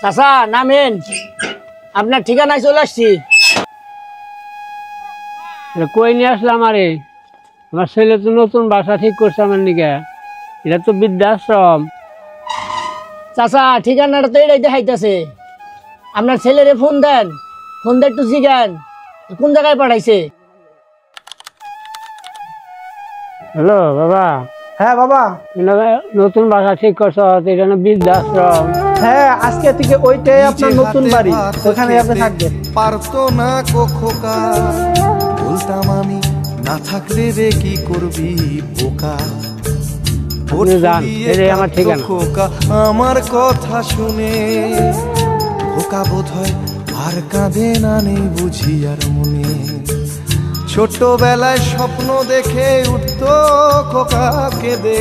চাচা নামেন, আপনার ঠিকানায় চলে আসছি। কই নিয়ে আসলাম? আরে আমার ছেলে তো নতুন বাসা ঠিক করছে আমার নিকে, এটা তো বৃদ্ধাশ্রম। চাচা ঠিকানাটা তো এটাই দেখাইতেছে। আপনার ছেলেরে ফোন দেন, ফোন দিয়ে একটু জিজ্ঞান কোন জায়গায় পাঠাইছে। হ্যালো বাবা। হ্যাঁ বাবা। নতুন বাসা ঠিক করছো, এটা না বৃদ্ধাশ্রম? হ্যাঁ, আজকে থেকে ওইটাই আপনার নতুন বাড়ি, ওখানে আপনি থাকবেন। পারতো না কোখোকা, বলতাম আমি না থাকলে রে কি করবি বোকা। আমার ঠিকানা। খোকা আমার কথা শুনে খোকা বোধ হয় আর কাঁদে না, নেই বুঝি আর মনে। ছোটবেলায় স্বপ্ন দেখে উঠতো খোকা কেঁদে,